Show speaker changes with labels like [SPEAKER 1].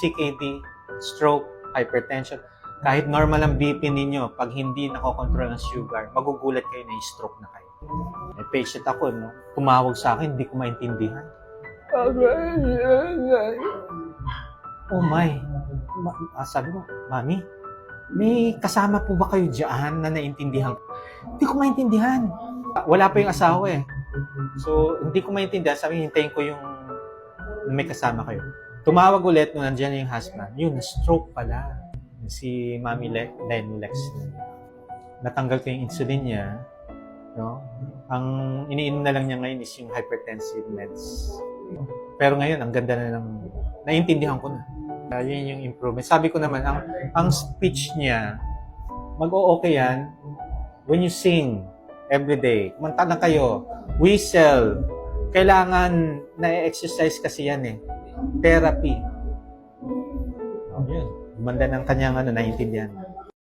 [SPEAKER 1] CKD, stroke, hypertension, kahit normal ang BP ninyo, pag hindi nakokontrol ang sugar, magugulat kayo na stroke na kayo. May patient ako, no? Tumawag sa akin, hindi ko maintindihan. Oh my. Sabi ko, Mami, may kasama po ba kayo dyan na naintindihan? Hindi ko maintindihan. Wala pa yung asawa eh. So, hindi ko maintindihan. Sabi, hintayin ko yung may kasama kayo. Tumawag ulit nung nandiyan yung husband. Yun, stroke pala. Si Mami Lex. Natanggal ko yung insulin niya. No? Ang iniinom na lang niya ngayon is yung hypertensive meds. Pero ngayon, ang ganda na ng... Naiintindihan ko na. Yun yung improvement. Sabi ko naman, ang speech niya, mag-o-okay yan when you sing every day. Kumanta na kayo. Whistle. Kailangan na-exercise kasi yan eh. Therapy. Oh, yun. Gumanda ng kanyang naiintindihan.